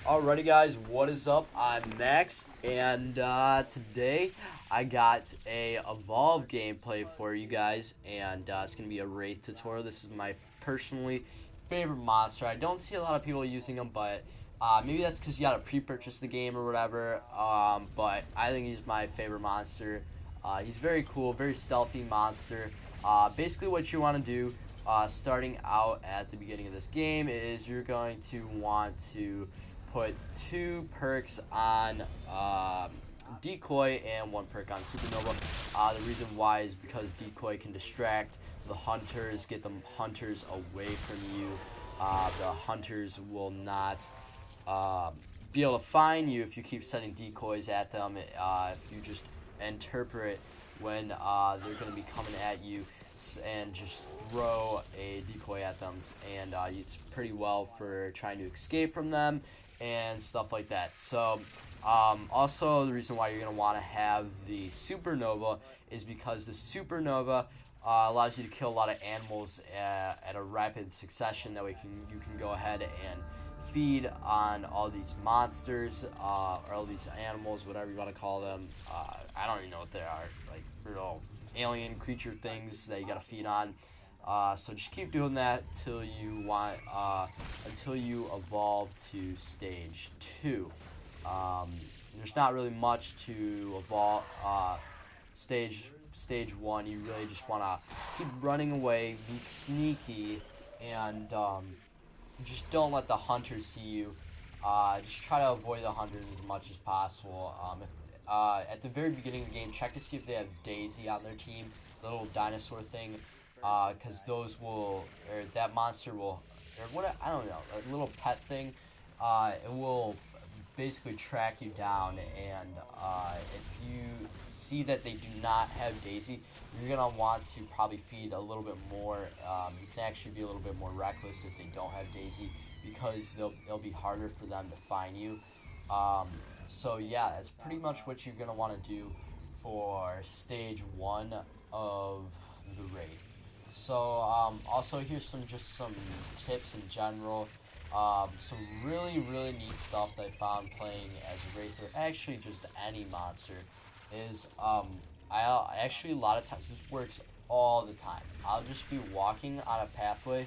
Alrighty guys, what is up? I'm Max, and today I got a Evolve gameplay for you guys, and it's going to be a Wraith tutorial. This is my personally favorite monster. I don't see a lot of people using him, but maybe that's because you got to pre-purchase the game or whatever, but I think he's my favorite monster. He's very cool, very stealthy monster. Basically what you want to do starting out at the beginning of this game is you're going to want to put 2 perks on Decoy and 1 perk on Supernova. The reason why is because Decoy can distract the hunters, get the hunters away from you. The hunters will not be able to find you if you keep sending decoys at them. If you just interpret when they're going to be coming at you and just throw a decoy at them, and it's pretty well for trying to escape from them and stuff like that. So also the reason why you're going to want to have the Supernova is because the Supernova allows you to kill a lot of animals at a rapid succession. That way you can go ahead and feed on all these monsters or all these animals, whatever you want to call them. I don't even know what they are, like alien creature things that you gotta feed on. So just keep doing that until you evolve to stage 2. There's not really much to evolve. Stage 1, you really just wanna keep running away, be sneaky, and just don't let the hunters see you. Just try to avoid the hunters as much as possible. At the very beginning of the game, check to see if they have Daisy on their team, the little dinosaur thing, because that monster will, I don't know, a little pet thing, it will basically track you down, and if you see that they do not have Daisy, you're going to want to probably feed a little bit more. You can actually be a little bit more reckless if they don't have Daisy, because it'll be harder for them to find you. So yeah, that's pretty much what you're going to want to do for stage 1 of the raid. So also here's some tips in general. Some really neat stuff that I found playing as a Wraith, or actually just any monster, is I actually, a lot of times, this works all the time. I'll just be walking on a pathway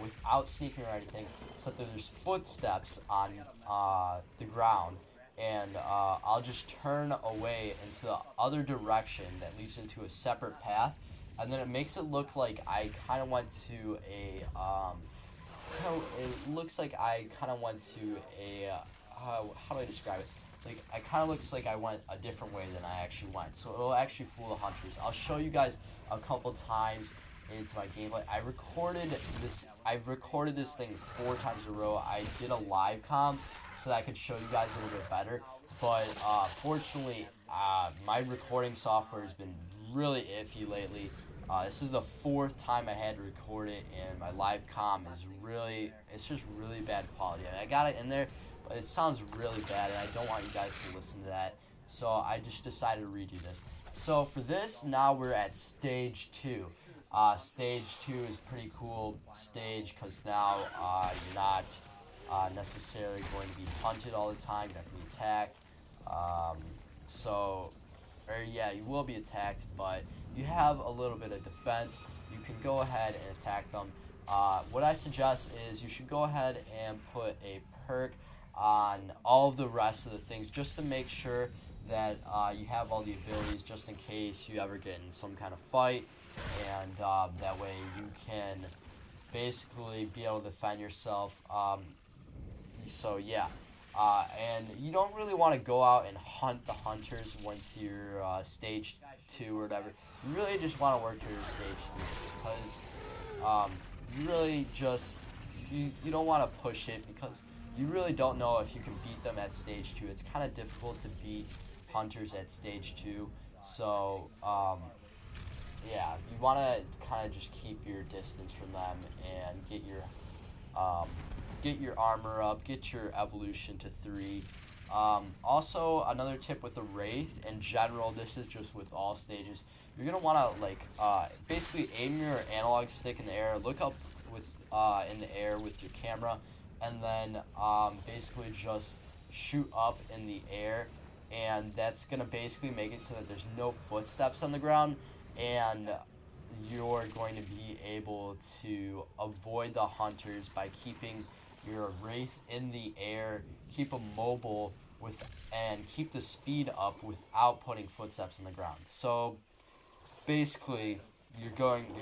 without sneaking or anything, so that there's footsteps on the ground, and I'll just turn away into the other direction that leads into a separate path, and then it makes it look like I kind of went to a it looks like I kind of went to a how do I describe it? Like, it kind of looks like I went a different way than I actually went, so it'll actually fool the hunters. I'll show you guys a couple times into my gameplay. I've recorded this thing 4 times in a row. I did a live com so that I could show you guys a little bit better, but fortunately my recording software has been really iffy lately. This is the 4th time I had to record it, and my live com is it's just really bad quality. I mean, I got it in there, but it sounds really bad, and I don't want you guys to listen to that, so I just decided to redo this. So for this, now we're at stage 2. Stage 2 is pretty cool stage, because now you're not necessarily going to be hunted all the time. You're not going to be attacked. Yeah, you will be attacked, but you have a little bit of defense. You can go ahead and attack them. What I suggest is you should go ahead and put a perk on all of the rest of the things, just to make sure that you have all the abilities, just in case you ever get in some kind of fight, and that way you can basically be able to defend yourself. So yeah, and you don't really want to go out and hunt the hunters once you're stage 2 or whatever. You really just want to work to your stage 3, because you really just you don't want to push it, because you really don't know if you can beat them at stage 2. It's kind of difficult to beat hunters at stage 2. So yeah, you want to kind of just keep your distance from them and get your armor up, get your evolution to 3. Also, another tip with the Wraith in general, this is just with all stages, you're going to want to basically aim your analog stick in the air, look up in the air with your camera, and then basically just shoot up in the air, and that's gonna basically make it so that there's no footsteps on the ground, and you're going to be able to avoid the hunters by keeping your Wraith in the air, keep them mobile and keep the speed up without putting footsteps in the ground. So basically, you're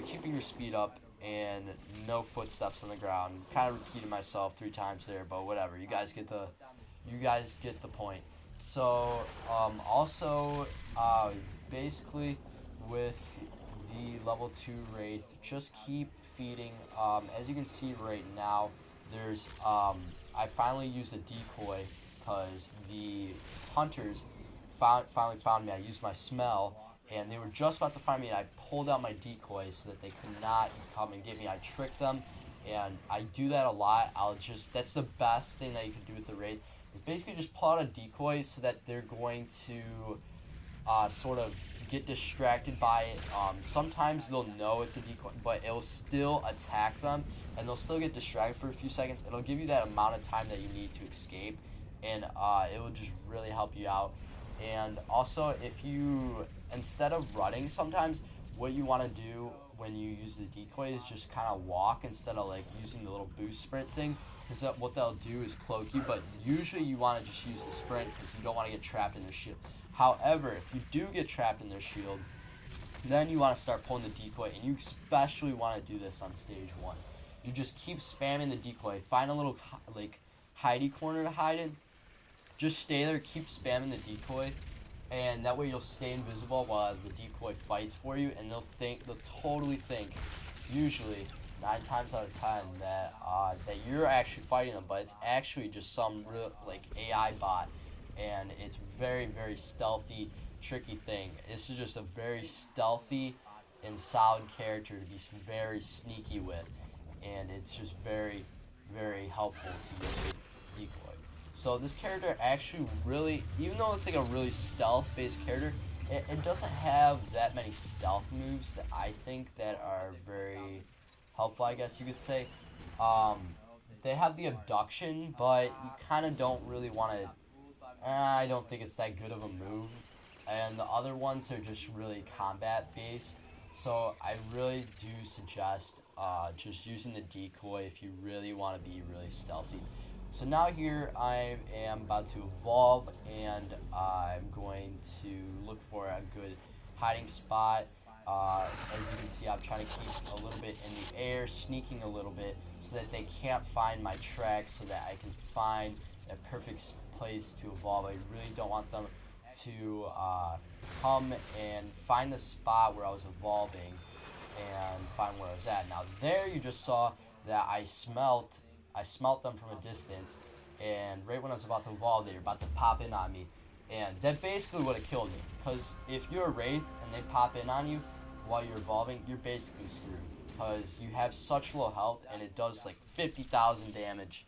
keeping your speed up and no footsteps on the ground. Kind of repeated myself 3 times there, but whatever. You guys get the point. So also basically with the level 2 Wraith, just keep feeding. As you can see right now, there's I finally used a decoy because the hunters finally found me. I used my smell, and they were just about to find me, and I pulled out my decoy so that they could not come and get me. I tricked them, and I do that a lot. That's the best thing that you can do with the Wraith. Is basically just pull out a decoy so that they're going to sort of get distracted by it. Sometimes they'll know it's a decoy, but it'll still attack them, and they'll still get distracted for a few seconds. It'll give you that amount of time that you need to escape, and it will just really help you out. And also, if you, instead of running, sometimes what you want to do when you use the decoy is just kind of walk instead of like using the little boost sprint thing, because what they'll do is cloak you, but usually you want to just use the sprint because you don't want to get trapped in their shield. However, if you do get trapped in their shield, then you want to start pulling the decoy, and you especially want to do this on stage 1. You just keep spamming the decoy, find a little like hidey corner to hide in, just stay there, keep spamming the decoy, and that way you'll stay invisible while the decoy fights for you, and they'll totally think, usually 9 times out of 10, that you're actually fighting them, but it's actually just some real like AI bot, and it's very, very stealthy, tricky thing. This is just a very stealthy and solid character to be very sneaky with, and it's just very, very helpful to use decoy. So this character actually really, even though it's like a really stealth-based character, it doesn't have that many stealth moves that I think that are very helpful, I guess you could say. They have the abduction, but you kind of don't really want to, I don't think it's that good of a move. And the other ones are just really combat-based. So I really do suggest just using the decoy if you really want to be really stealthy. So now here I am about to evolve, and I'm going to look for a good hiding spot. As you can see, I'm trying to keep a little bit in the air, sneaking a little bit so that they can't find my tracks, so that I can find a perfect place to evolve. I really don't want them to come and find the spot where I was evolving and find where I was at. Now there you just saw that I smelt them from a distance, and right when I was about to evolve, they were about to pop in on me, and that basically would have killed me, because if you're a Wraith and they pop in on you while you're evolving, you're basically screwed, because you have such low health, and it does like 50,000 damage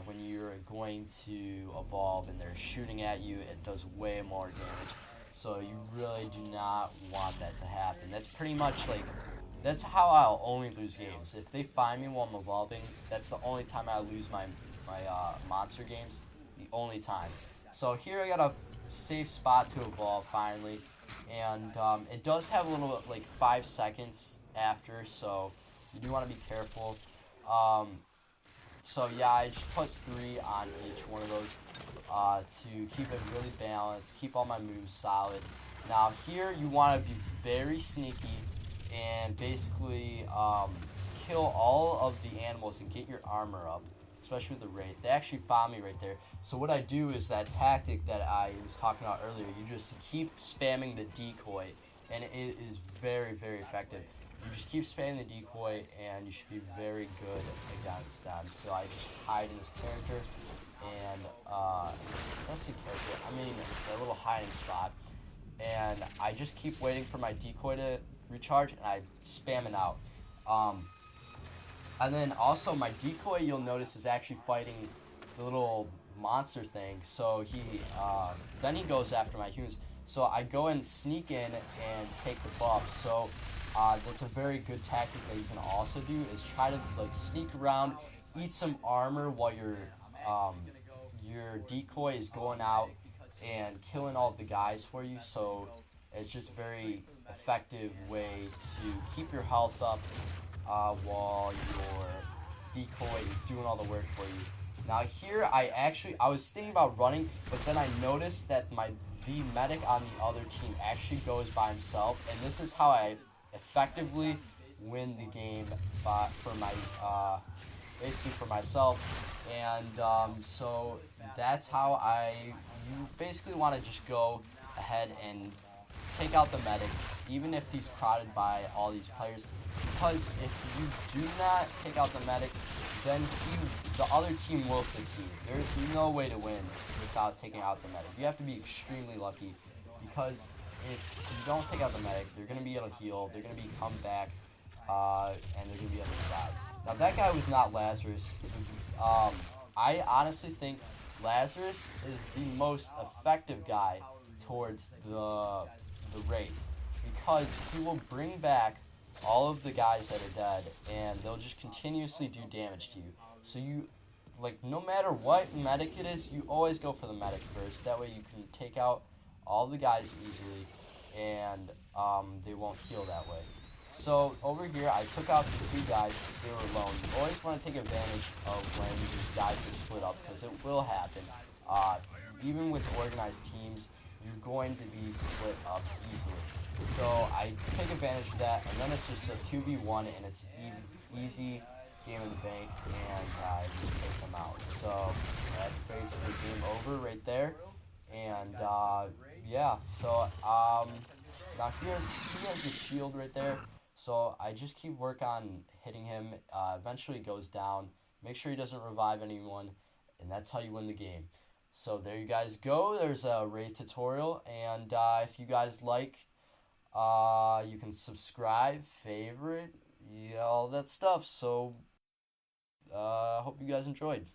when you're going to evolve and they're shooting at you. It does way more damage, so you really do not want that to happen. That's pretty much like, that's how I'll only lose games. If they find me while I'm evolving, that's the only time I lose my monster games. The only time. So here I got a safe spot to evolve finally, and it does have a little like 5 seconds after, so you do want to be careful. So yeah, I just put 3 on each one of those to keep it really balanced, keep all my moves solid. Now here you want to be very sneaky and basically kill all of the animals and get your armor up, especially with the Wraith. They actually found me right there. So what I do is that tactic that I was talking about earlier. You just keep spamming the decoy, and it is very, very effective. You just keep spamming the decoy, and you should be very good against them. So I just hide in this character, and that's the character. I mean, a little hiding spot, and I just keep waiting for my decoy to recharge, and I spam it out. And then also my decoy, you'll notice, is actually fighting the little monster thing. So then he goes after my humans. So I go and sneak in and take the buff. So that's a very good tactic that you can also do, is try to like sneak around, eat some armor while your decoy is going out and killing all of the guys for you. So it's just a very effective way to keep your health up while your decoy is doing all the work for you. Now here I was thinking about running, but then I noticed that the medic on the other team actually goes by himself, and this is how I effectively win the game basically for myself. And so that's how you basically want to just go ahead and take out the medic, even if he's crowded by all these players, because if you do not take out the medic, then the other team will succeed. There's no way to win without taking out the medic. You have to be extremely lucky, because if you don't take out the medic, they're going to be able to heal, they're going to come back, and they're going to be able to die. Now that guy was not Lazarus. I honestly think Lazarus is the most effective guy towards the Wraith, because he will bring back all of the guys that are dead, and they'll just continuously do damage to you. So no matter what medic it is, you always go for the medic first. That way you can take out all the guys easily, and they won't heal that way. So over here, I took out the 2 guys because they were alone. You always want to take advantage of when these guys get split up, because it will happen. Even with organized teams, you're going to be split up easily. So I take advantage of that, and then it's just a 2v1, and it's easy game of the bank, and I just take them out. So that's basically game over right there. And yeah, so now he has the shield right there. So I just keep work on hitting him. Eventually goes down. Make sure he doesn't revive anyone, and that's how you win the game. So there you guys go. There's a Wraith tutorial, and if you guys like, you can subscribe, favorite, all that stuff. So I hope you guys enjoyed.